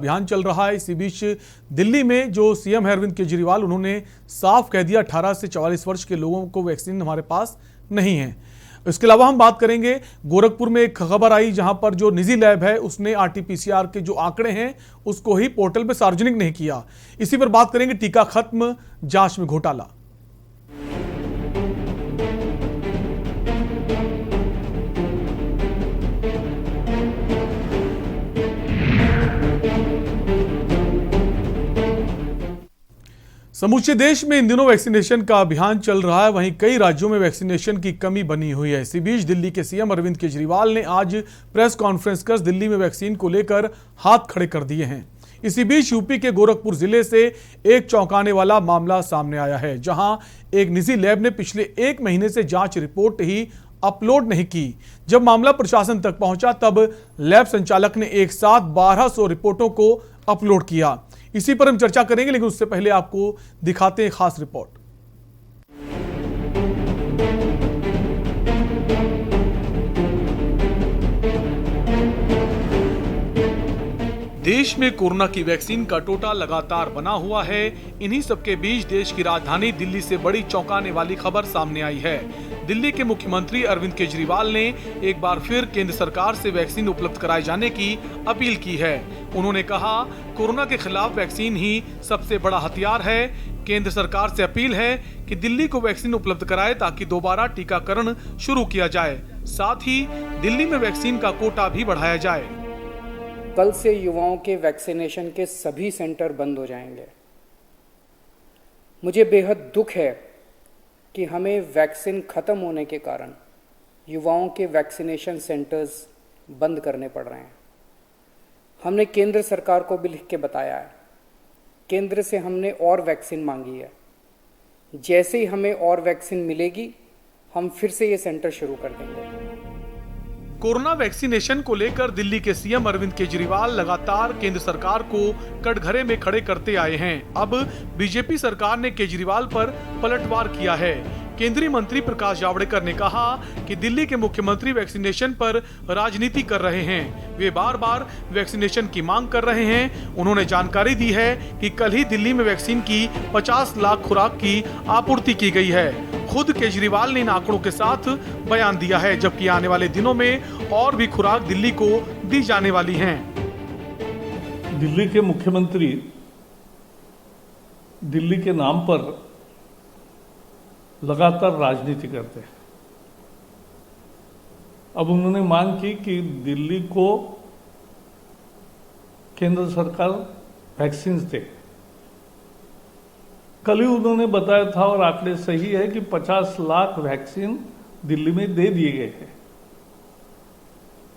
अभियान चल रहा है। इसी बीच दिल्ली में जो सीएम है अरविंद केजरीवाल, उन्होंने साफ कह दिया 18 से 44 वर्ष के लोगों को वैक्सीन हमारे पास नहीं है। इसके अलावा हम बात करेंगे, गोरखपुर में एक खबर आई जहां पर जो निजी लैब है उसने आरटीपीसीआर के जो आंकड़े हैं उसको ही पोर्टल पे सार्वजनिक नहीं किया। इसी पर बात करेंगे, टीका खत्म, जांच में घोटाला। समूचे देश में इन दिनों वैक्सीनेशन का अभियान चल रहा है, वहीं कई राज्यों में वैक्सीनेशन की कमी बनी हुई है। इसी बीच दिल्ली के सीएम अरविंद केजरीवाल ने आज प्रेस कॉन्फ्रेंस कर दिल्ली में वैक्सीन को लेकर हाथ खड़े कर दिए हैं। इसी बीच यूपी के गोरखपुर जिले से एक चौंकाने वाला मामला सामने आया है, जहां एक निजी लैब ने पिछले 1 महीने से जांच रिपोर्ट ही अपलोड नहीं की। जब मामला प्रशासन तक पहुंचा तब लैब संचालक ने एक साथ 1200 रिपोर्टों को अपलोड किया। इसी पर हम चर्चा करेंगे, लेकिन उससे पहले आपको दिखाते हैं खास रिपोर्ट। देश में कोरोना की वैक्सीन का टोटा लगातार बना हुआ है। इन्हीं सबके बीच देश की राजधानी दिल्ली से बड़ी चौंकाने वाली खबर सामने आई है। दिल्ली के मुख्यमंत्री अरविंद केजरीवाल ने एक बार फिर केंद्र सरकार से वैक्सीन उपलब्ध कराए जाने की अपील की है। उन्होंने कहा, कोरोना के खिलाफ वैक्सीन ही सबसे बड़ा हथियार है। केंद्र सरकार से अपील है कि दिल्ली को वैक्सीन उपलब्ध कराए ताकि दोबारा टीकाकरण शुरू किया जाए। साथ ही दिल्ली में वैक्सीन का कोटा भी बढ़ाया जाए। कल से युवाओं के वैक्सीनेशन के सभी सेंटर बंद हो जाएंगे। मुझे बेहद दुख है कि हमें वैक्सीन खत्म होने के कारण युवाओं के वैक्सीनेशन सेंटर्स बंद करने पड़ रहे हैं। हमने केंद्र सरकार को भी लिख के बताया है। केंद्र से हमने और वैक्सीन मांगी है। जैसे ही हमें और वैक्सीन मिलेगी, हम फिर से ये सेंटर शुरू कर देंगे। कोरोना वैक्सीनेशन को लेकर दिल्ली के सीएम अरविंद केजरीवाल लगातार केंद्र सरकार को कटघरे में खड़े करते आए हैं। अब बीजेपी सरकार ने केजरीवाल पर पलटवार किया है। केंद्रीय मंत्री प्रकाश जावड़ेकर ने कहा कि दिल्ली के मुख्यमंत्री वैक्सीनेशन पर राजनीति कर रहे हैं। वे बार बार वैक्सीनेशन की मांग कर रहे हैं। उन्होंने जानकारी दी है कि कल ही दिल्ली में वैक्सीन की 50 लाख खुराक की आपूर्ति की गई है। खुद केजरीवाल ने इन आंकड़ों के साथ बयान दिया है, जबकि आने वाले दिनों में और भी खुराक दिल्ली को दी जाने वाली हैं। दिल्ली के मुख्यमंत्री दिल्ली के नाम पर लगातार राजनीति करते हैं। अब उन्होंने मांग की कि दिल्ली को केंद्र सरकार वैक्सीन दे। कल ही उन्होंने बताया था, और आंकड़े सही है, कि 50 लाख वैक्सीन दिल्ली में दे दिए गए हैं।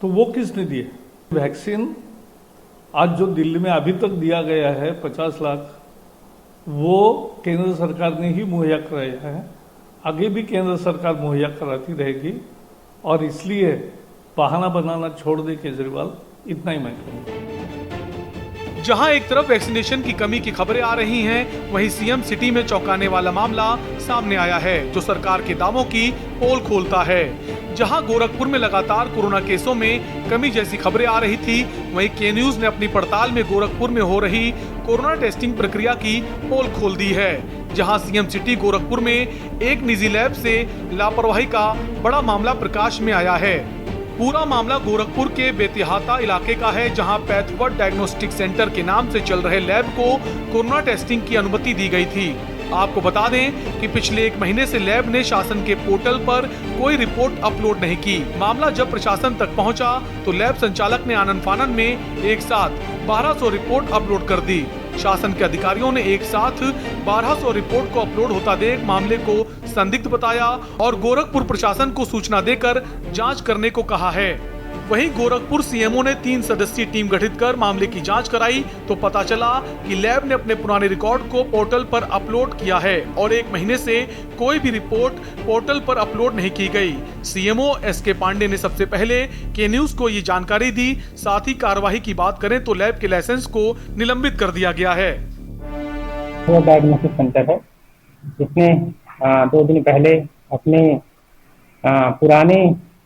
तो वो किसने दिए? वैक्सीन आज जो दिल्ली में अभी तक दिया गया है 50 लाख, वो केंद्र सरकार ने ही मुहैया कराया है। आगे भी केंद्र सरकार मुहैया कराती रहेगी, और इसलिए बहाना बनाना छोड़ दे केजरीवाल, इतना ही मैं कहूँगा। जहां एक तरफ वैक्सीनेशन की कमी की खबरें आ रही हैं, वहीं सीएम सिटी में चौंकाने वाला मामला सामने आया है, जो सरकार के दावों की पोल खोलता है। जहां गोरखपुर में लगातार कोरोना केसों में कमी जैसी खबरें आ रही थी, वहीं के न्यूज ने अपनी पड़ताल में गोरखपुर में हो रही कोरोना टेस्टिंग प्रक्रिया की पोल खोल दी है। जहां सीएम सिटी गोरखपुर में एक निजी लैब से लापरवाही का बड़ा मामला प्रकाश में आया है। पूरा मामला गोरखपुर के बेतिहाता इलाके का है, जहां पैथवर्ड डायग्नोस्टिक सेंटर के नाम से चल रहे लैब को कोरोना टेस्टिंग की अनुमति दी गई थी। आपको बता दें कि पिछले 1 महीने से लैब ने शासन के पोर्टल पर कोई रिपोर्ट अपलोड नहीं की। मामला जब प्रशासन तक पहुंचा तो लैब संचालक ने आनन फानन में एक साथ 1200 रिपोर्ट अपलोड कर दी। शासन के अधिकारियों ने एक साथ 1200 रिपोर्ट को अपलोड होता देख मामले को संदिग्ध बताया और गोरखपुर प्रशासन को सूचना देकर जांच करने को कहा है। वहीं गोरखपुर सीएमओ ने 3 सदस्यीय टीम गठित कर मामले की जांच कराई तो पता चला कि लैब ने अपने पुराने रिकॉर्ड को पोर्टल पर अपलोड किया है और 1 महीने से कोई भी रिपोर्ट पोर्टल पर अपलोड नहीं की गई। सीएमओ एसके पांडे ने सबसे पहले के न्यूज को ये जानकारी दी। साथ ही कार्रवाई की बात करें तो लैब के लाइसेंस को निलंबित कर दिया गया है। वो डायग्नोस्टिक सेंटर है जिसने 2 दिन पहले अपने पुराने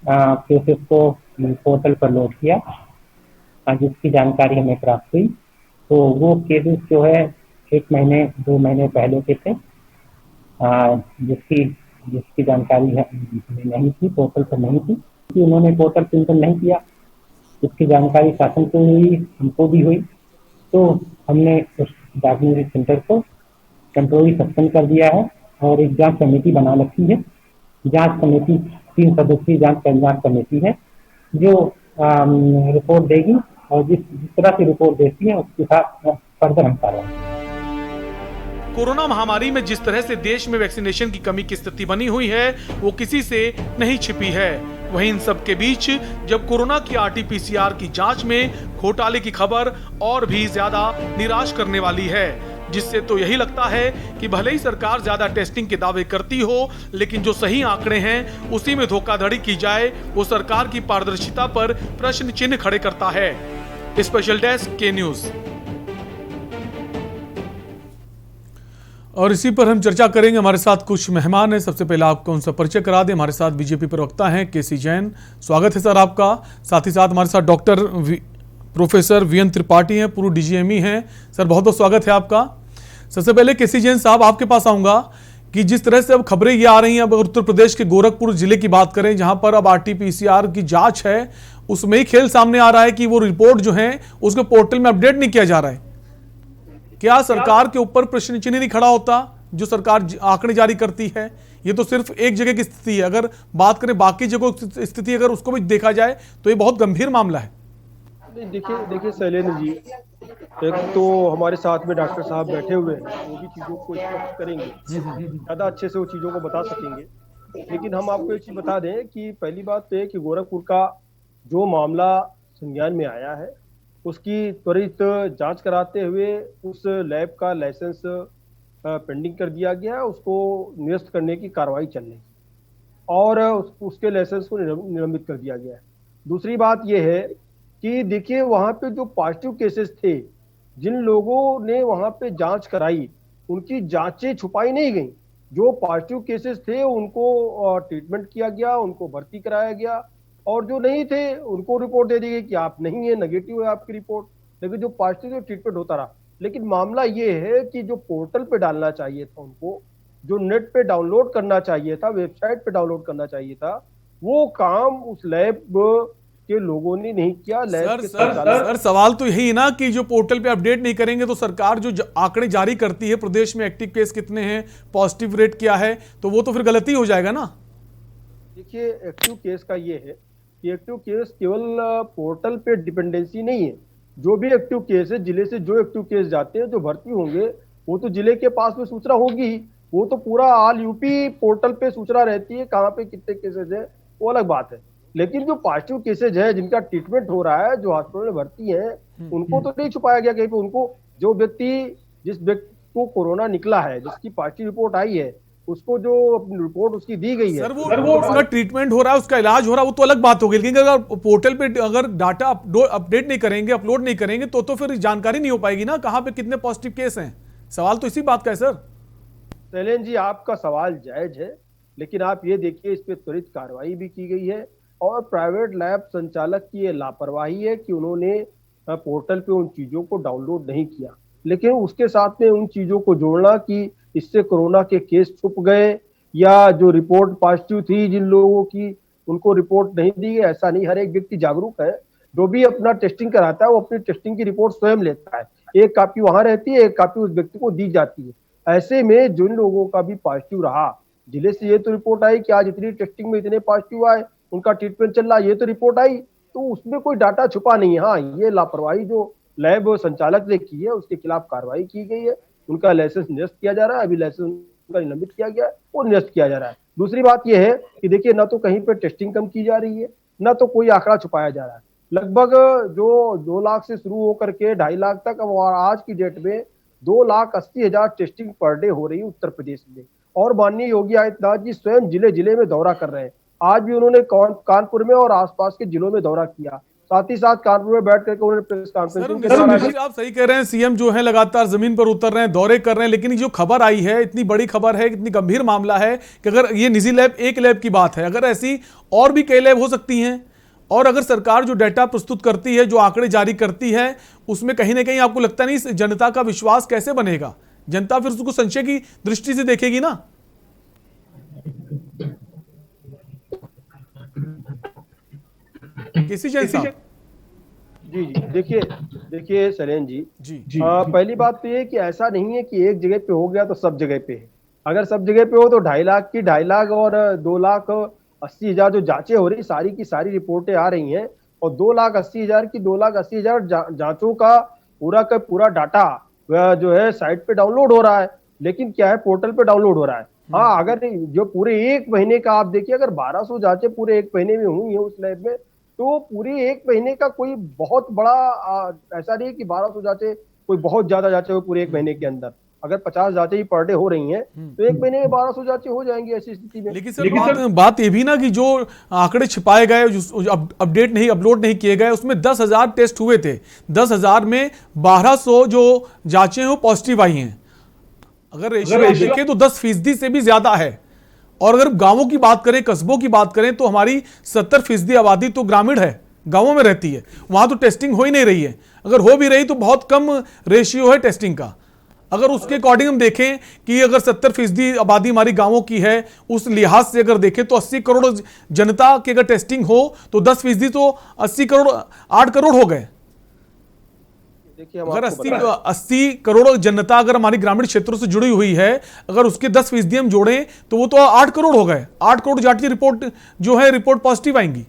केसेस को पोर्टल पर लोड किया, जिसकी जानकारी हमें प्राप्त हुई तो वो केसेस जो है 1 महीने 2 महीने पहले के थे, जिसकी जानकारी नहीं थी, पोर्टल पर नहीं थी कि उन्होंने पोर्टल चिंतन नहीं किया। इसकी जानकारी शासन को हुई, हमको भी हुई, तो हमने उस डायग्नोस्टिक सेंटर को टेम्पोररी सस्पेंड कर दिया है और एक जांच कमेटी बना रखी है। जांच कमेटी 3 सदस्यीय जांच कमेटी है जो रिपोर्ट देगी और जिस तरह की रिपोर्ट देती है उसके साथ फर्दर हम कार्रवाई। कोरोना महामारी में जिस तरह से देश में वैक्सीनेशन की कमी की स्थिति बनी हुई है वो किसी से नहीं छिपी है। वहीं इन सब के बीच जब कोरोना की RT-PCR की जांच में घोटाले की खबर और भी ज्यादा निराश करने वाली है, जिससे तो यही लगता है कि भले ही सरकार ज्यादा टेस्टिंग के दावे करती हो, लेकिन जो सही आंकड़े हैं उसी में धोखाधड़ी की जाए वो सरकार की पारदर्शिता पर प्रश्न चिन्ह खड़े करता है। स्पेशल डेस्क के न्यूज। और इसी पर हम चर्चा करेंगे। हमारे साथ कुछ मेहमान हैं। सबसे पहले आपको उनसे परिचय करा दें। हमारे साथ बीजेपी प्रवक्ता हैं KC जैन, स्वागत है सर आपका। साथ ही साथ हमारे साथ डॉक्टर प्रोफेसर VN त्रिपाठी हैं, पूर्व DGME हैं। सर बहुत बहुत स्वागत है आपका। सबसे पहले KC जैन साहब आपके पास आऊँगा कि जिस तरह से अब खबरें ये आ रही हैं, अब उत्तर प्रदेश के गोरखपुर जिले की बात करें जहाँ पर अब RT-PCR की जाँच है, उसमें ही खेल सामने आ रहा है कि वो रिपोर्ट जो है उसको पोर्टल में अपडेट नहीं किया जा रहा है। क्या सरकार के ऊपर प्रश्न चिन्ह नहीं खड़ा होता जो सरकार आंकड़े जारी करती है? ये तो सिर्फ एक जगह की स्थिति है, अगर बात करें बाकी जगहों की स्थिति अगर उसको भी देखा जाए तो ये बहुत गंभीर मामला है। देखिए शैलेंद्र जी, एक तो हमारे साथ में डॉक्टर साहब बैठे हुए हैं, वो भी चीज़ों को स्पष्ट करेंगे, ज़्यादा अच्छे से वो चीज़ों को बता सकेंगे। लेकिन हम आपको एक चीज़ बता दें कि पहली बात तो है कि गोरखपुर का जो मामला संज्ञान में आया है उसकी त्वरित जांच कराते हुए उस लैब का लाइसेंस पेंडिंग कर दिया गया है, उसको निरस्त करने की कार्रवाई चल रही है और उसके लाइसेंस को निलंबित कर दिया गया है। दूसरी बात यह है कि देखिए वहाँ पे जो पॉजिटिव केसेस थे, जिन लोगों ने वहाँ पे जांच कराई उनकी जांचें छुपाई नहीं गई। जो पॉजिटिव केसेस थे उनको ट्रीटमेंट किया गया, उनको भर्ती कराया गया, और जो नहीं थे उनको रिपोर्ट दे दी गई कि आप नहीं है, नेगेटिव है आपकी रिपोर्ट। लेकिन जो पॉजिटिव ट्रीटमेंट होता रहा। लेकिन मामला ये है कि जो पोर्टल पे डालना चाहिए था उनको, जो नेट पे डाउनलोड करना चाहिए था, वेबसाइट पे डाउनलोड करना चाहिए था, वो काम उस लैब के लोगों ने नहीं किया। सर सवाल तो यही है ना कि जो पोर्टल पे अपडेट नहीं करेंगे तो सरकार जो आंकड़े जारी करती है प्रदेश में एक्टिव केस कितने हैं, पॉजिटिव रेट क्या है, तो वो तो फिर गलती हो जाएगा ना। देखिए एक्टिव केस का ये है कि एक्टिव केस केवल पोर्टल पे डिपेंडेंसी नहीं है। जो भी एक्टिव केस है, जिले से जो एक्टिव केस जाते हैं, जो भर्ती होंगे, वो तो जिले के पास में सूचना होगी ही। वो तो पूरा ऑल यूपी पोर्टल पे सूचना रहती है कहाँ पे कितने केसेज है, वो अलग बात है। लेकिन जो पॉजिटिव केसेज है, जिनका ट्रीटमेंट हो रहा है, जो हॉस्पिटल में भर्ती है, उनको तो नहीं छुपाया गया कहीं पे। उनको जिस व्यक्ति को कोरोना निकला है, जिसकी पॉजिटिव रिपोर्ट आई है, उसको जो अपनी रिपोर्ट उसकी दी गई है, सर वो उसका ट्रीटमेंट हो रहा है, उसका इलाज हो रहा है, वो तो अलग बात होगी। लेकिन अगर पोर्टल पे अगर डाटा अपडेट नहीं करेंगे, अपलोड नहीं करेंगे तो फिर जानकारी नहीं हो पाएगी ना कहाँ पे कितने पॉजिटिव केस हैं। सवाल तो इसी बात का है सर। शैलेंद्र जी, आपका सवाल जायज है, लेकिन आप ये देखिए इस पे त्वरित कार्रवाई भी की गई है और प्राइवेट लैब संचालक की ये लापरवाही है कि उन्होंने पोर्टल पे उन चीजों को डाउनलोड नहीं किया। लेकिन उसके साथ में उन चीजों को जोड़ना कि इससे कोरोना के केस छुप गए या जो रिपोर्ट पॉजिटिव थी जिन लोगों की, उनको रिपोर्ट नहीं दी गई, ऐसा नहीं। हर एक व्यक्ति जागरूक है, जो भी अपना टेस्टिंग कराता है वो अपनी टेस्टिंग की रिपोर्ट स्वयं लेता है। एक कॉपी वहां रहती है, एक कॉपी उस व्यक्ति को दी जाती है। ऐसे में जिन लोगों का भी पॉजिटिव रहा, जिले से ये तो रिपोर्ट आई कि आज इतनी टेस्टिंग में इतने पॉजिटिव आए, उनका ट्रीटमेंट चल रहा है, ये तो रिपोर्ट आई, तो उसमें कोई डाटा छुपा नहीं है। हाँ, ये लापरवाही जो लैब संचालक ने की है उसके खिलाफ कार्रवाई की गई है, उनका लाइसेंस निरस्त किया जा रहा है। अभी लाइसेंस उनका निलंबित किया गया है, वो निरस्त किया जा रहा है। दूसरी बात यह है कि देखिए ना तो कहीं पर टेस्टिंग कम की जा रही है, ना तो कोई आंकड़ा छुपाया जा रहा है। लगभग जो 2 लाख से शुरू होकर के 2.5 लाख तक, अब आज की डेट में 2,80,000 टेस्टिंग पर डे हो रही है उत्तर प्रदेश में। और माननीय योगी आदित्यनाथ जी स्वयं जिले जिले में दौरा कर रहे हैं। आज भी उन्होंने कानपुर में और आसपास के जिलों में दौरा किया, साथ ही साथ कानपुर में बैठ करके उन्होंने प्रेस कॉन्फ्रेंस। आप सही कह रहे हैं, सीएम जो है लगातार जमीन पर उतर रहे हैं, दौरे कर रहे हैं, लेकिन जो खबर आई है, इतनी बड़ी खबर है, इतनी गंभीर मामला है कि अगर ये निजी लैब एक लैब की बात है, अगर ऐसी और भी कई लैब हो सकती हैं और अगर सरकार जो डेटा प्रस्तुत करती है, जो आंकड़े जारी करती है, उसमें कहीं ना कहीं आपको लगता नहीं जनता का विश्वास कैसे बनेगा? जनता फिर उसको संशय की दृष्टि से देखेगी ना। किसी जैन साहब। जी जी, देखिए देखिए शैलेन जी, जी पहली बात तो ये कि ऐसा नहीं है कि एक जगह पे हो गया तो सब जगह पे है। अगर सब जगह पे हो तो 2.5 लाख की 2.5 लाख और 2,80,000 जो जांचें हो रही, सारी की सारी रिपोर्टें आ रही हैं, और 2,80,000 की 2,80,000 जांचों का पूरा डाटा जो है साइट पे डाउनलोड हो रहा है, लेकिन क्या है, पोर्टल पे डाउनलोड हो रहा है। हाँ, अगर जो पूरे 1 महीने का आप देखिए, अगर 1,200 जांचें पूरे 1 महीने में हुई है उस लैब में, तो पूरे 1 महीने का कोई बहुत बड़ा ऐसा नहीं है कि 1,200 जांचें कोई बहुत ज्यादा जांचें हो पूरे 1 महीने के अंदर। अगर 50 जांचें ही पर डे हो रही हैं तो 1 महीने में 1,200 जांचें हो जाएंगी ऐसी स्थिति में। लेकिन सर बात ये भी ना कि जो आंकड़े छिपाए गए, अपडेट नहीं, अपलोड नहीं किए गए, उसमें 10,000 टेस्ट हुए थे। 10,000 में 1,200 जो जांचें वो पॉजिटिव आई हैं। अगर रेशियो देखें तो 10% से भी ज्यादा है। और अगर गांवों की बात करें, कस्बों की बात करें, तो हमारी 70% आबादी तो ग्रामीण है, गांवों में रहती है। वहां तो टेस्टिंग हो ही नहीं रही है। अगर हो भी रही तो बहुत कम रेशियो है टेस्टिंग का। अगर उसके अकॉर्डिंग हम देखें कि अगर 70% आबादी हमारी गांवों की है, उस लिहाज से अगर देखें तो 80 करोड़ जनता की अगर टेस्टिंग हो तो 10% तो 8 करोड़ हो गए। देखिए, अगर 80 करोड़ जनता अगर हमारी ग्रामीण क्षेत्रों से जुड़ी हुई है, अगर उसके 10% हम जोड़ें तो वो तो 8 करोड़ हो गए। 8 करोड़ जांच रिपोर्ट जो है, रिपोर्ट पॉजिटिव आएंगी।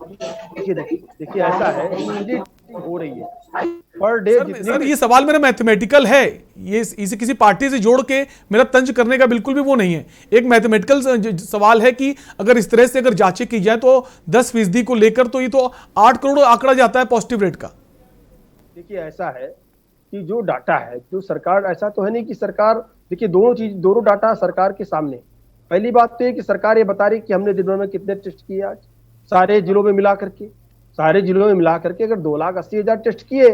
देखिए ऐसा है, हो रही है पर डे। सर ये सवाल मेरा मैथमेटिकल है, ये इसे किसी पार्टी से जोड़ के मेरा तंज करने का बिल्कुल भी वो नहीं है। एक मैथमेटिकल सवाल है कि अगर इस तरह से अगर जांचें की जाए तो 10% को लेकर तो ये तो 8 करोड़ आंकड़ा जाता है पॉजिटिव रेट का। देखिए ऐसा है कि जो डाटा है, जो सरकार, ऐसा तो है नहीं कि सरकार, देखिए दोनों डाटा सरकार के सामने। पहली बात तो ये कि सरकार ये बता रही कि हमने दिन भर में कितने टेस्ट किए आज, सारे जिलों में मिला करके अगर 2,80,000 टेस्ट किए,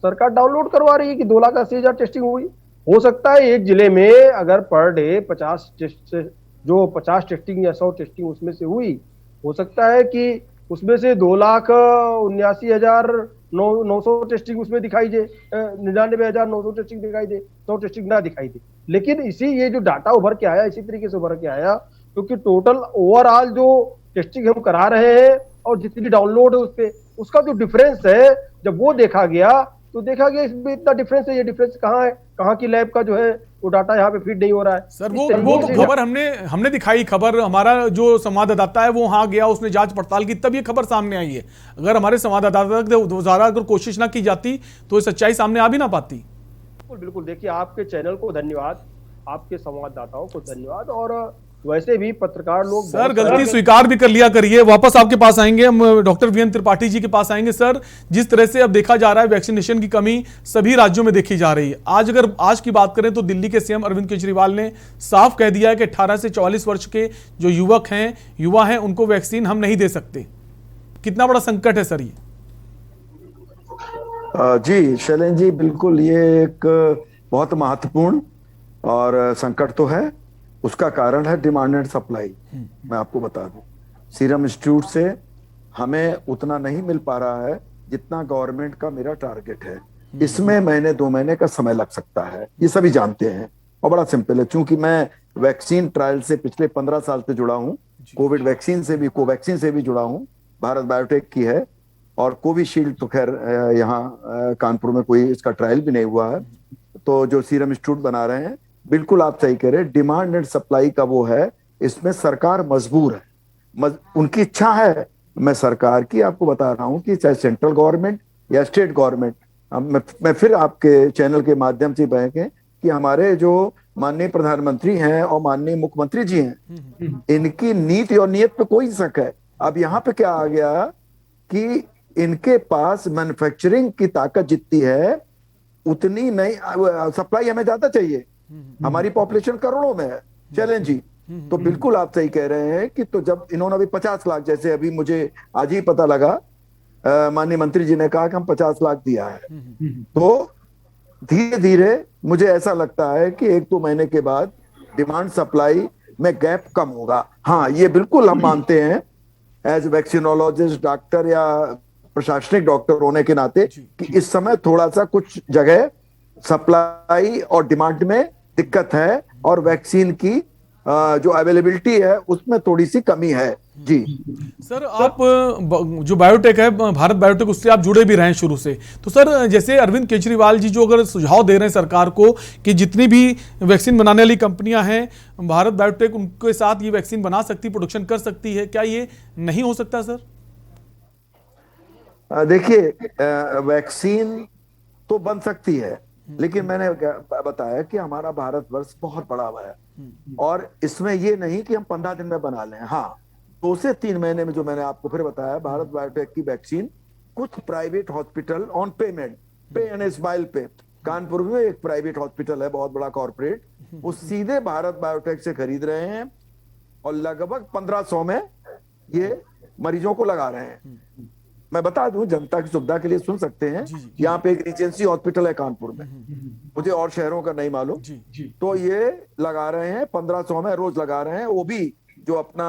सरकार डाउनलोड करवा रही है कि 2,80,000 टेस्टिंग हुई। हो सकता है एक जिले में अगर पर डे 50 टेस्ट, जो 50 टेस्टिंग या 100 टेस्टिंग उसमें से हुई, हो सकता है कि उसमें से 2,79,900 टेस्टिंग उसमें दिखाई दे, 99,900 टेस्टिंग दिखाई दे, 100 टेस्टिंग ना दिखाई दे। लेकिन ये जो डाटा उभर के आया, इसी तरीके से उभर के आया, क्योंकि टोटल ओवरऑल जो टेस्टिंग हम करा रहे हैं और जितनी डाउनलोड है उस पे, उसका जो डिफरेंस है, जब वो देखा गया तो देखा गया इसमें इतना डिफरेंस है। ये डिफरेंस कहाँ है, कहाँ की लैब का जो है वो डाटा यहाँ पे फीड नहीं हो रहा है। सर वो तो खबर हमने दिखाई, खबर हमारा जो संवाददाता है वो वहां गया, उसने जांच पड़ताल की, तब ये खबर सामने आई है। अगर हमारे संवाददाता द्वारा अगर कोशिश ना की जाती तो ये सच्चाई सामने आ भी ना पाती। बिल्कुल बिल्कुल, देखिए आपके चैनल को धन्यवाद, आपके संवाददाताओं को धन्यवाद, और वैसे भी पत्रकार लोग सर गलती स्वीकार भी कर लिया करिए। वापस आपके पास आएंगे हम, डॉक्टर वीएन त्रिपाठी जी के पास आएंगे। सर, जिस तरह से अब देखा जा रहा है वैक्सीनेशन की कमी सभी राज्यों में देखी जा रही है। आज की बात करें तो दिल्ली के सीएम अरविंद केजरीवाल ने साफ कह दिया है कि 18 से 44 वर्ष के जो युवा हैं उनको वैक्सीन हम नहीं दे सकते। कितना बड़ा संकट है सर ये? जी शैलेन जी, बिल्कुल ये एक बहुत महत्वपूर्ण और संकट तो है। उसका कारण है डिमांड एंड सप्लाई। मैं आपको बता दूं, सीरम इंस्टीट्यूट से हमें उतना नहीं मिल पा रहा है जितना गवर्नमेंट का मेरा टारगेट है। इसमें महीने 2 महीने का समय लग सकता है, ये सभी जानते हैं। और बड़ा सिंपल है, चूंकि मैं वैक्सीन ट्रायल से पिछले 15 साल से जुड़ा हूं, कोविड वैक्सीन से भी, कोवैक्सीन से भी जुड़ा हूं, भारत बायोटेक की है, और कोविशील्ड तो खैर यहाँ कानपुर में कोई इसका ट्रायल भी नहीं हुआ है। तो जो सीरम इंस्टीट्यूट बना रहे हैं, बिल्कुल आप सही कह रहे हैं, डिमांड एंड सप्लाई का वो है, इसमें सरकार मजबूर है, उनकी इच्छा है। मैं सरकार की आपको बता रहा हूं कि चाहे सेंट्रल गवर्नमेंट या स्टेट गवर्नमेंट, मैं फिर आपके चैनल के माध्यम से कहें कि हमारे जो माननीय प्रधानमंत्री हैं और माननीय मुख्यमंत्री जी हैं, इनकी नीति और नियत पे कोई शक है। अब यहाँ पे क्या आ गया कि इनके पास मैन्युफैक्चरिंग की ताकत जितनी है उतनी नहीं, सप्लाई हमें ज्यादा चाहिए। हमारी पॉपुलेशन करोड़ों में है चैलेंज जी। तो बिल्कुल आप सही कह रहे हैं कि तो जब इन्होंने अभी 50 लाख, जैसे अभी मुझे आज ही पता लगा, माननीय मंत्री जी ने कहा कि हम 50 लाख दिया है, तो धीरे धीरे मुझे ऐसा लगता है कि 1-2 महीने के बाद डिमांड सप्लाई में गैप कम होगा। हाँ, ये बिल्कुल हम मानते हैं एज वैक्सीनोलॉजिस्ट डॉक्टर या प्रशासनिक डॉक्टर होने के नाते कि इस समय थोड़ा सा कुछ जगह सप्लाई और डिमांड में दिक्कत है और वैक्सीन की जो अवेलेबिलिटी है उसमें थोड़ी सी कमी है। जी सर, आप जो बायोटेक है भारत बायोटेक, उससे आप जुड़े भी रहे हैं शुरू से। तो सर, जैसे अरविंद केजरीवाल जी जो अगर सुझाव दे रहे हैं सरकार को कि जितनी भी वैक्सीन बनाने वाली कंपनियां हैं भारत बायोटेक उनके साथ ये वैक्सीन बना सकती, प्रोडक्शन कर सकती है, क्या ये नहीं हो सकता सर? देखिए, वैक्सीन तो बन सकती है, लेकिन मैंने बताया कि हमारा भारतवर्ष बहुत बड़ा हुआ है और इसमें ये नहीं कि हम 15 दिन में बना लें। हाँ, 2 से 3 महीने में, जो मैंने आपको फिर बताया, भारत बायोटेक की वैक्सीन कुछ प्राइवेट हॉस्पिटल ऑन पेमेंट, पे एंड स्माइल पे, कानपुर में एक प्राइवेट हॉस्पिटल है बहुत बड़ा कॉर्पोरेट, वो सीधे भारत बायोटेक से खरीद रहे हैं और लगभग 1500 में ये मरीजों को लगा रहे हैं। मैं बता दूं, जनता की सुविधा के लिए सुन सकते हैं, यहाँ पे एक रिजेंसी हॉस्पिटल है कानपुर में, मुझे और शहरों का नहीं मालूम, तो ये लगा रहे हैं 1500 में रोज लगा रहे हैं। वो भी जो अपना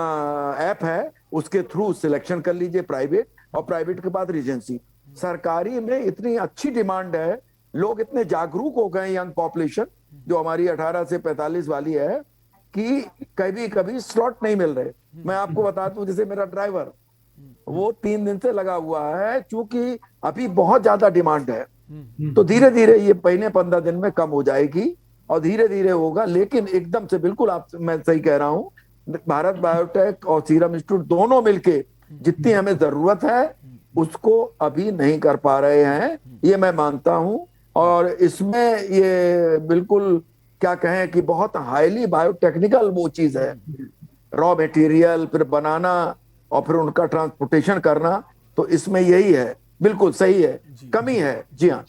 ऐप है उसके थ्रू सिलेक्शन कर लीजिए, प्राइवेट, और प्राइवेट के बाद रिजेंसी। सरकारी में इतनी अच्छी डिमांड है, लोग इतने जागरूक हो गए, यंग पॉपुलेशन जो हमारी 18 से 45 वाली है, कि कभी कभी स्लॉट नहीं मिल रहे। मैं आपको बता दूं, जैसे मेरा ड्राइवर वो 3 दिन से लगा हुआ है, क्योंकि अभी बहुत ज्यादा डिमांड है। तो धीरे धीरे ये पहले 15 दिन में कम हो जाएगी और धीरे धीरे होगा, लेकिन एकदम से बिल्कुल आप, मैं सही कह रहा हूं, भारत बायोटेक और सीरम इंस्टीट्यूट दोनों मिलके जितनी हमें जरूरत है उसको अभी नहीं कर पा रहे हैं, ये मैं मानता हूं। और इसमें ये बिल्कुल क्या कहें कि बहुत हाईली बायोटेक्निकल वो चीज है, रॉ मटेरियल फिर बनाना और फिर उनका ट्रांसपोर्टेशन करना, तो इसमें यही है, बिल्कुल सही है, कमी है। जी हाँ।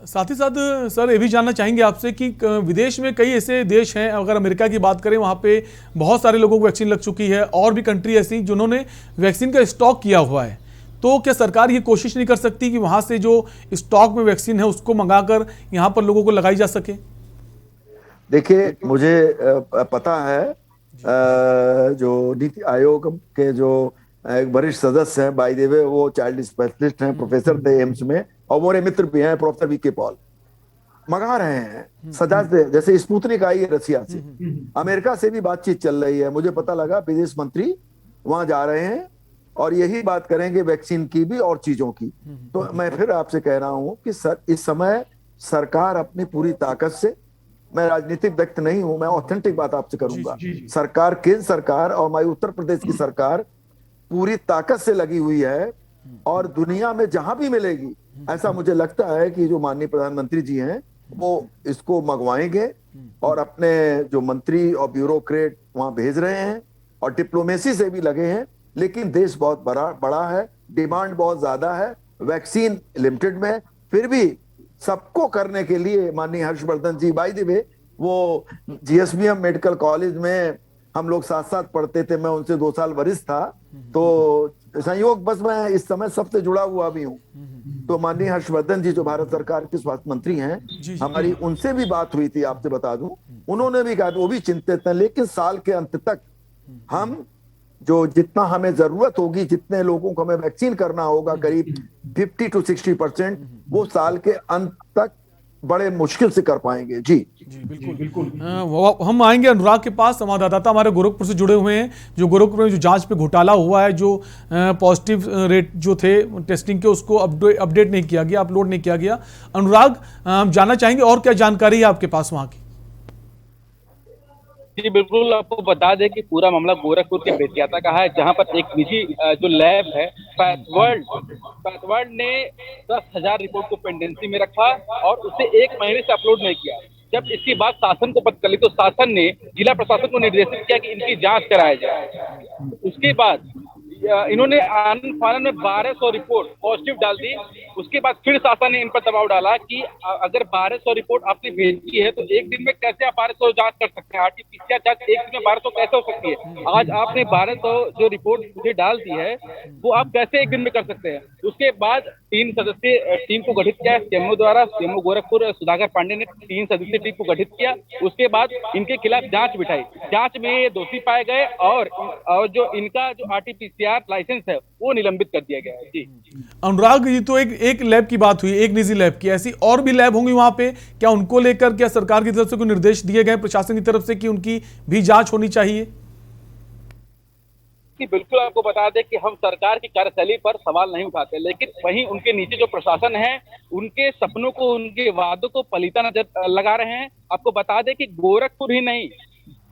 साथ ही साथ सर ये भी जानना चाहेंगे आपसे कि विदेश में कई ऐसे देश हैं, अगर अमेरिका की बात करें वहाँ पे बहुत सारे लोगों को वैक्सीन लग चुकी है, और भी कंट्री ऐसी जिन्होंने वैक्सीन का स्टॉक किया हुआ है। तो क्या सरकार ये कोशिश नहीं कर सकती कि वहाँ से जो स्टॉक में वैक्सीन है उसको मंगाकर यहाँ पर लोगों को लगाई जा सके? देखिए, मुझे पता है, जो नीति आयोग के जो एक वरिष्ठ सदस्य हैं, बाय द वे वो चाइल्ड स्पेशलिस्ट हैं, प्रोफेसर थे एम्स में, और मेरे मित्र भी हैं, प्रोफेसर वी के पॉल, मंगा रहे हैं सदा से। जैसे स्पुतनिक आई है रसिया से, अमेरिका से भी बातचीत चल रही है। मुझे पता लगा विदेश मंत्री वहां जा रहे हैं और यही बात करेंगे वैक्सीन की भी और चीजों की। तो मैं फिर आपसे कह रहा हूं कि इस समय सरकार अपनी पूरी ताकत से, मैं राजनीतिक व्यक्ति नहीं हूं, मैं ऑथेंटिक बात आपसे करूंगा, सरकार, केंद्र सरकार और हमारी उत्तर प्रदेश की सरकार पूरी ताकत से लगी हुई है और दुनिया में जहां भी मिलेगी, ऐसा मुझे लगता है कि जो माननीय प्रधानमंत्री जी हैं वो इसको मंगवाएंगे और अपने जो मंत्री और ब्यूरोक्रेट वहां भेज रहे हैं और डिप्लोमेसी से भी लगे हैं। लेकिन देश बहुत बड़ा है, डिमांड बहुत ज्यादा है, वैक्सीन लिमिटेड में, फिर भी सबको करने के लिए माननीय हर्षवर्धन जी, बाय द वे वो जीएसबीएम मेडिकल कॉलेज में हम लोग साथ साथ पढ़ते थे, मैं उनसे 2 साल वरिष्ठ था, तो संयोग बस मैं इस समय सबसे जुड़ा हुआ भी हूँ। तो माननीय हर्षवर्धन जी जो भारत सरकार के स्वास्थ्य मंत्री हैं, हमारी उनसे भी बात हुई थी, आपसे बता दूं, उन्होंने भी कहा, वो भी चिंतित हैं, लेकिन साल के अंत तक हम जो जितना हमें जरूरत होगी, जितने लोगों को हमें वैक्सीन करना होगा, करीब 50 to 60%, वो साल के अंत तक बड़े मुश्किल से कर पाएंगे। जी बिल्कुल। हम आएंगे अनुराग के पास, संवाददाता हमारे गोरखपुर से जुड़े हुए हैं, जो गोरखपुर में जो जांच पे घोटाला हुआ है, जो पॉजिटिव रेट जो थे टेस्टिंग के, उसको अपडेट नहीं किया गया, अपलोड नहीं किया गया। अनुराग, हम जानना चाहेंगे और क्या जानकारी है आपके पास वहाँ की? जी बिल्कुल, आपको बता दें कि पूरा मामला गोरखपुर के बेतियाता का है, जहां पर एक निजी जो लैब है पैथवर्ल्ड ने 10,000 रिपोर्ट को पेंडेंसी में रखा और उसे 1 महीने से अपलोड नहीं किया। जब इसकी बात शासन को पता चली तो शासन ने जिला प्रशासन को निर्देशित किया कि इनकी जांच कराया जाए। उसके बाद इन्होंने आनंद फानन में 1200 रिपोर्ट पॉजिटिव डाल दी। उसके बाद फिर शासन ने इन पर दबाव डाला कि अगर 1200 रिपोर्ट आपने भेजी है तो एक दिन में कैसे आप 1200 जांच कर सकते हैं, आरटीपीसीआर जांच एक दिन में 1200 कैसे हो सकती है। आज आपने 1200 जो रिपोर्ट मुझे डाल दी है वो आप कैसे एक दिन में कर सकते हैं। उसके बाद 3 सदस्यीय टीम को गठित किया सीएमओ द्वारा, सीएमओ गोरखपुर सुधाकर पांडे ने 3 सदस्यीय टीम को गठित किया। उसके बाद इनके खिलाफ जांच बिठाई, जांच में ये दोषी पाए गए और जो इनका जो आरटीपीसीआर PCR लाइसेंस है वो निलंबित कर दिया गया है। जी अनुराग, ये तो एक लैब की बात हुई, एक निजी लैब की, ऐसी और भी लैब होंगी वहां पे क्या? उनको लेकर क्या सरकार की तरफ से कोई निर्देश दिए गए प्रशासन की तरफ से कि उनकी भी जांच होनी चाहिए? कि बिल्कुल आपको बता दें कि हम सरकार की कार्यशैली पर सवाल नहीं उठाते, लेकिन वहीं उनके नीचे जो प्रशासन है उनके सपनों को, उनके वादों को पलीता नजर लगा रहे हैं। आपको बता दें कि गोरखपुर ही नहीं,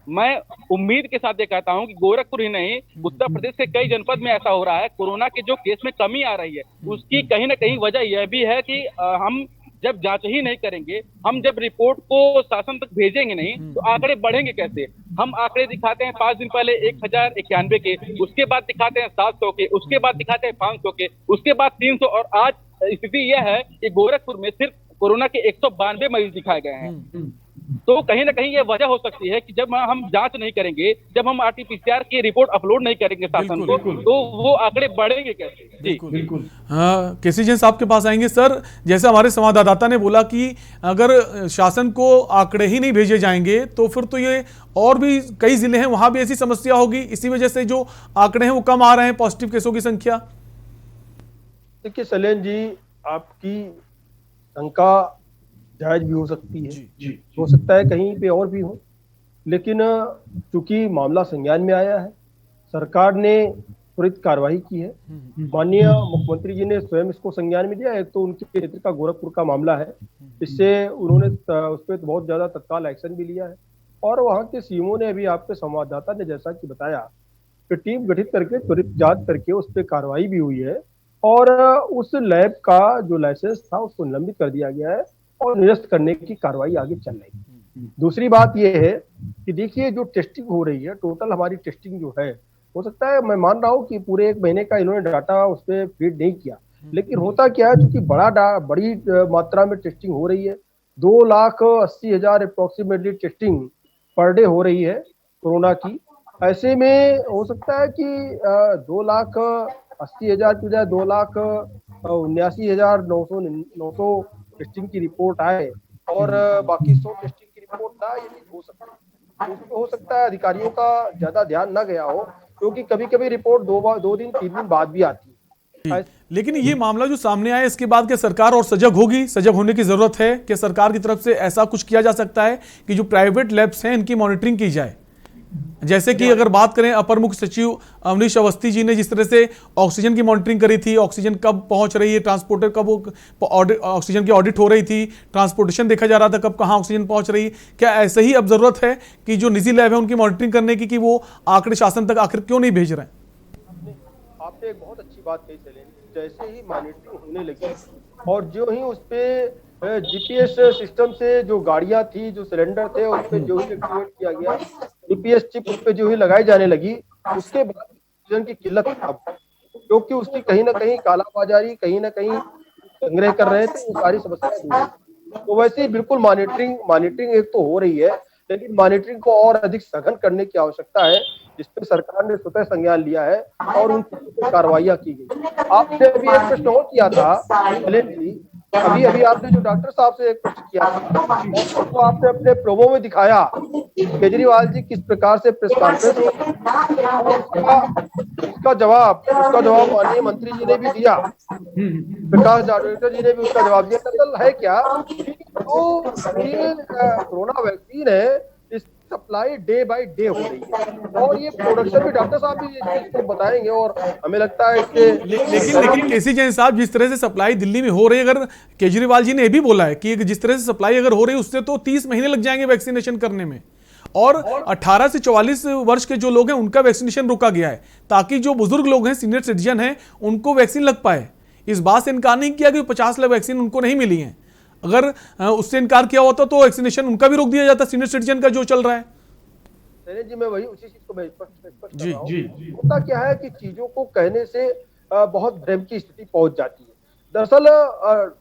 मैं उम्मीद के साथ ये कहता हूं कि गोरखपुर ही नहीं, उत्तर प्रदेश के कई जनपद में ऐसा हो रहा है। कोरोना के जो केस में कमी आ रही है उसकी कहीं ना कहीं वजह यह भी है कि हम जब जांच ही नहीं करेंगे, हम जब रिपोर्ट को शासन तक भेजेंगे नहीं तो आंकड़े बढ़ेंगे कैसे? हम आंकड़े दिखाते हैं 5 दिन पहले 1091 के, उसके बाद दिखाते हैं 700 के, उसके बाद दिखाते हैं 500 के, उसके बाद 300, और आज स्थिति यह है कि गोरखपुर में सिर्फ कोरोना के 192 मरीज दिखाए गए हैं। तो कहीं ना कहीं ये वजह हो सकती है कि जब हम जांच नहीं करेंगे, जब हम RT-PCR की रिपोर्ट अपलोड नहीं करेंगे शासन को, तो वो आंकड़े बढ़ेंगे कैसे? जी बिल्कुल। हाँ, केसी जैन साहब के पास आएंगे। सर, जैसे हमारे संवाददाता ने बोला कि अगर शासन को आंकड़े ही नहीं भेजे जाएंगे तो फिर तो ये और भी कई जिले हैं वहां भी ऐसी समस्या होगी, इसी वजह से जो आंकड़े हैं वो कम आ रहे हैं, पॉजिटिव केसों की संख्या। देखिए शैलेंद्र जी, आपकी शंका जायज भी हो सकती है, जी। हो सकता है कहीं पे और भी हो, लेकिन चूंकि मामला संज्ञान में आया है, सरकार ने त्वरित कार्रवाई की है। माननीय मुख्यमंत्री जी ने स्वयं इसको संज्ञान में दिया है। तो उनके क्षेत्र का गोरखपुर का मामला है, इससे उन्होंने उस पर बहुत ज्यादा तत्काल एक्शन भी लिया है। और वहाँ के सीएमओ ने, अभी आपके संवाददाता ने जैसा कि बताया, कि टीम गठित करके त्वरित जांच करके उस पर कार्रवाई भी हुई है और उस लैब का जो लाइसेंस था उसको निलंबित कर दिया गया है और निरस्त करने की कार्रवाई आगे चल रही है। दूसरी बात यह है कि देखिए, जो टेस्टिंग हो रही है, टोटल हमारी टेस्टिंग जो है, हो सकता है, मैं मान रहा हूँ कि पूरे 1 महीने का इन्होंने डाटा उस पर फीड नहीं किया, लेकिन होता क्या है, क्योंकि बड़ी मात्रा में टेस्टिंग हो रही है, 2,80,000 अप्रोक्सीमेटली टेस्टिंग पर डे हो रही है कोरोना की। ऐसे में हो सकता है कि 2,80,000 की बजाय 2,79,900 टेस्टिंग की रिपोर्ट आए और बाकी 100 टेस्टिंग की रिपोर्ट ना, ये हो सकता है। हो सकता है अधिकारियों का ज्यादा ध्यान न गया हो, क्योंकि कभी कभी रिपोर्ट 2 दिन 3 दिन बाद भी आती है। लेकिन ये मामला जो सामने आया, इसके बाद क्या सरकार और सजग होगी? सजग होने की जरूरत है कि सरकार की तरफ से ऐसा कुछ किया जा सकता है कि जो प्राइवेट लैब्स हैं इनकी मॉनिटरिंग की जाए? जैसे कि अगर बात करें, अपर मुख्य सचिव अवनीश अवस्थी जी ने जिस तरह से ऑक्सीजन की मॉनिटरिंग करी थी, ऑक्सीजन कब पहुंच रही है, ट्रांसपोर्टर कब ऑक्सीजन की ऑडिट हो रही थी, ट्रांसपोर्टेशन देखा जा रहा था कब कहां ऑक्सीजन पहुंच रही, क्या ऐसे ही अब जरूरत है कि जो निजी लैब है उनकी मॉनिटरिंग करने की, कि वो आंकड़े शासन तक आखिर क्यों नहीं भेज रहे हैं? आपने एक बहुत अच्छी बात कही शैलेंद्र। जैसे ही मॉनिटरिंग होने लगी और जो ही उस पे जीपीएस सिस्टम से जो गाड़ियां थी, जो सिलेंडर थे, उस पे जो ही एक्टिवेट किया गया, जीपीएस चिप उस पे जो ही लगाई जाने लगी, उसके बाद ऑक्सीजन की किल्लत अब, क्योंकि उसकी कहीं ना कहीं कालाबाजारी, कहीं ना कहीं संग्रह कर रहे थे, वो सारी समस्याएं दूर हुई। तो वैसे ही बिल्कुल मॉनिटरिंग एक तो हो रही है, लेकिन मॉनिटरिंग को और अधिक सघन करने की आवश्यकता है, जिस पर सरकार ने स्वतः संज्ञान लिया है और उन पर कार्रवाइयां की गई। आपने अभी एक प्रश्न और किया था शैलेंद्र जी, अभी आपने जो डॉक्टर साहब से एक प्रश्न किया था, तो आपने अपने प्रोमो में दिखाया केजरीवाल जी किस प्रकार से प्रेस कॉन्फ्रेंस, उसका जवाब माननीय मंत्री जी ने भी दिया, प्रकाश जावड़ेकर जी ने भी उसका जवाब दिया। दरअसल है क्या, तो ये कोरोना वैक्सीन है, सप्लाई डे बाय डे हो रही है और ये प्रोडक्शन भी डॉक्टर साहब भी इसको बताएंगे और हमें लगता है इसके लेकिन केसी जैन साहब, जिस तरह से सप्लाई दिल्ली में हो रही है, अगर केजरीवाल जी ने भी बोला है कि जिस तरह से सप्लाई अगर हो रही है उससे तो 30 महीने लग जाएंगे वैक्सीनेशन करने में, और 18 से 44 वर्ष के जो लोग हैं उनका वैक्सीनेशन रोका गया है ताकि जो बुजुर्ग लोग हैं, सीनियर सिटीजन हैं, उनको वैक्सीन लग पाए। इस बात से इनकार नहीं किया कि 50 लाख वैक्सीन उनको नहीं मिली है। अगर उससे इनकार किया होता तो वैक्सीनेशन उनका भी रोक दिया जाता, सीनियर सिटीजन का जो चल रहा है। जी, मैं वही उसी चीज को मैं स्पष्ट कर रहा हूं। होता क्या है कि चीजों को कहने से बहुत भ्रम की स्थिति पहुंच जाती है। दरअसल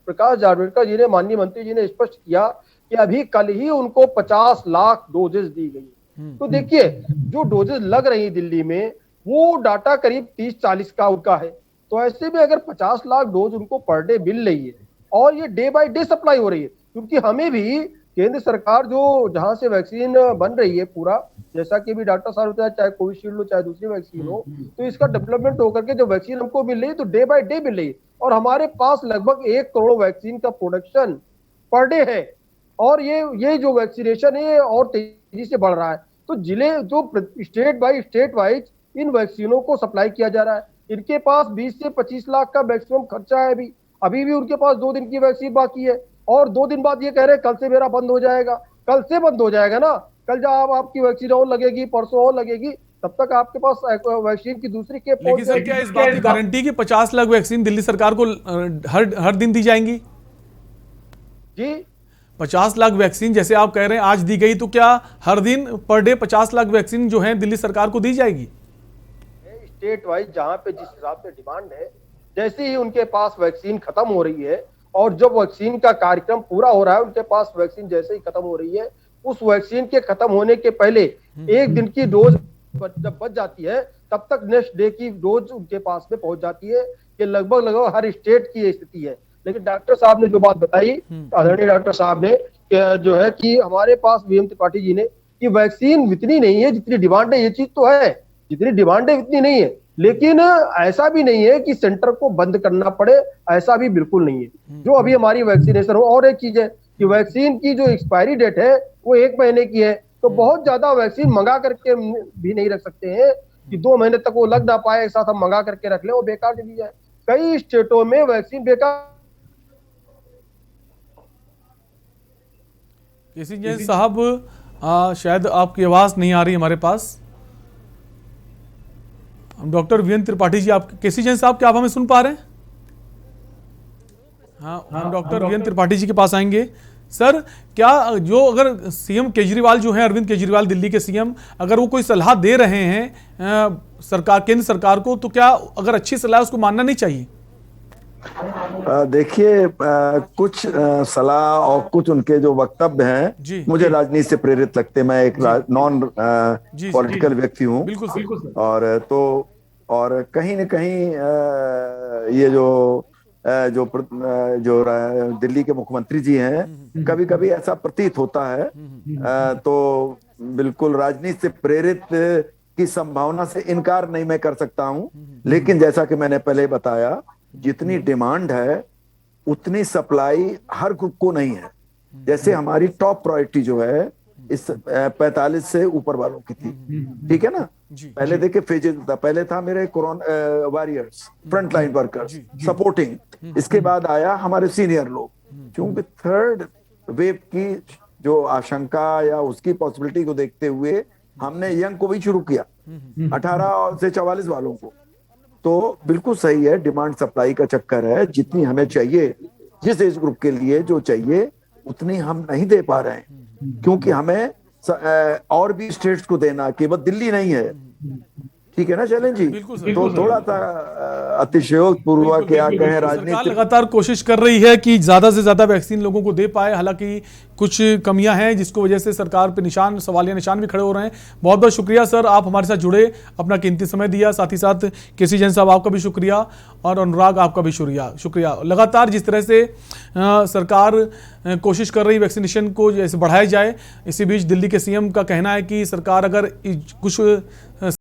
प्रकाश जावड़ेकर जी ने, माननीय मंत्री जी ने स्पष्ट किया कि अभी कल ही उनको 50 लाख डोजेस दी गई। तो देखिए, जो डोजेस लग रही दिल्ली में, वो डाटा करीब 30-40 का उनका है। तो ऐसे में अगर 50 लाख डोज उनको पर डे मिल रही है और ये डे बाय डे सप्लाई हो रही है, क्योंकि हमें भी केंद्र सरकार जो जहां से वैक्सीन बन रही है पूरा, जैसा कि भी डॉक्टर साहब बताया, चाहे कोविशील्ड हो चाहे दूसरी वैक्सीन हो, तो इसका डेवलपमेंट होकर के जो वैक्सीन हमको मिल रही है तो डे बाय डे मिल रही है, और हमारे पास लगभग 1 करोड़ वैक्सीन का प्रोडक्शन पर डे है, और ये जो वैक्सीनेशन है और तेजी से बढ़ रहा है। तो जिले जो स्टेट बाय स्टेट वाइज इन वैक्सीनों को सप्लाई किया जा रहा है। इनके पास 20 से 25 लाख का मैक्सिमम खर्चा है अभी भी उनके पास 2 दिन की वैक्सीन बाकी है, और 2 दिन बाद ये कह रहे हैं कल से मेरा बंद हो जाएगा। कल से बंद हो जाएगा ना, कल जब आपकी वैक्सीन और लगेगी, परसों और लगेगी, तब तक आपके पास वैक्सीन की दूसरी खेप पहुंच लेकिन सर क्या इस बात की गारंटी कि 50 लाख वैक्सीन दिल्ली सरकार को हर दिन दी जाएंगी? जी 50 लाख वैक्सीन जैसे आप कह रहे हैं आज दी गई, तो क्या हर दिन पर डे 50 लाख वैक्सीन जो है दिल्ली सरकार को दी जाएगी? स्टेट वाइज जहां पे जिस हिसाब से डिमांड है, जैसे ही उनके पास वैक्सीन खत्म हो रही है और जब वैक्सीन का कार्यक्रम पूरा हो रहा है, उनके पास वैक्सीन जैसे ही खत्म हो रही है, उस वैक्सीन के खत्म होने के पहले 1 दिन की डोज जब बच जाती है, तब तक नेक्स्ट डे की डोज उनके पास में पहुंच जाती है। ये लगभग हर स्टेट की ये स्थिति है। लेकिन डॉक्टर साहब ने जो बात बताई, आदरणीय डॉक्टर साहब ने, जो है कि हमारे पास वीएम त्रिपाठी जी ने, कि वैक्सीन इतनी नहीं है जितनी डिमांड है। ये चीज तो है, जितनी डिमांड है इतनी नहीं है, लेकिन ऐसा भी नहीं है कि सेंटर को बंद करना पड़े, ऐसा भी बिल्कुल नहीं है। जो अभी हमारी वैक्सीनेशन हो, और एक चीज है कि वैक्सीन की जो एक्सपायरी डेट है वो 1 महीने की है, तो बहुत ज्यादा वैक्सीन मंगा करके भी नहीं रख सकते हैं कि 2 महीने तक वो लग ना पाए, एक साथ हम मंगा करके रख ले, वो बेकार चली जाए। कई स्टेटों में वैक्सीन बेकार। केसी जैन साहब, शायद आपकी आवाज नहीं आ रही हमारे पास। डॉक्टर वीएन त्रिपाठी जी, आप केसी जैन साहब क्या आप हमें सुन पा रहे हैं? हाँ, हम डॉक्टर वीएन त्रिपाठी जी के पास आएंगे। सर, क्या जो अगर सीएम केजरीवाल जो है, अरविंद केजरीवाल दिल्ली के सीएम, अगर वो कोई सलाह दे रहे हैं सरकार, केंद्र सरकार को, तो क्या अगर अच्छी सलाह उसको मानना नहीं चाहिए? देखिए, कुछ सलाह और कुछ उनके जो वक्तव्य हैं मुझे राजनीति से प्रेरित लगते हैं। मैं एक नॉन पॉलिटिकल व्यक्ति हूँ, और कहीं न कहीं ये जो दिल्ली के मुख्यमंत्री जी हैं, कभी कभी ऐसा प्रतीत होता है, तो बिल्कुल राजनीति से प्रेरित की संभावना से इनकार नहीं मैं कर सकता हूं। लेकिन जैसा कि मैंने पहले बताया, जितनी डिमांड है उतनी सप्लाई हर ग्रुप को नहीं है। जैसे हमारी टॉप प्रायोरिटी जो है इस 45 से ऊपर वालों की थी, ठीक है ना। पहले देखिए फेजेस था, पहले था मेरे corona warriors, front line workers, supporting. इसके बाद आया हमारे सीनियर लोग। क्योंकि थर्ड वेव की जो आशंका या उसकी पॉसिबिलिटी को देखते हुए हमने यंग को भी शुरू किया, 18 से 44 वालों को। तो बिल्कुल सही है, डिमांड सप्लाई का चक्कर है। जितनी हमें चाहिए, जिस एज ग्रुप के लिए जो चाहिए, उतनी हम नहीं दे पा रहे हैं, क्योंकि हमें और भी स्टेट्स को देना, केवल दिल्ली नहीं है। ठीक है ना शैलेंद्र जी? तो थोड़ा सा अतिशयोक्ति पूर्वक क्या कहें, राजनीति लगातार कोशिश कर रही है कि ज्यादा से ज्यादा वैक्सीन लोगों को दे पाए। हालांकि कुछ कमियां हैं जिसको वजह से सरकार पे सवालिया निशान भी खड़े हो रहे हैं। बहुत बहुत शुक्रिया सर, आप हमारे साथ जुड़े, अपना कीमती समय दिया। साथ ही साथ केसी जैन साहब, आपका भी शुक्रिया, और अनुराग आपका भी शुक्रिया। लगातार जिस तरह से सरकार कोशिश कर रही वैक्सीनेशन को जैसे बढ़ाया जाए, इसी बीच दिल्ली के सीएम का कहना है कि सरकार अगर कुछ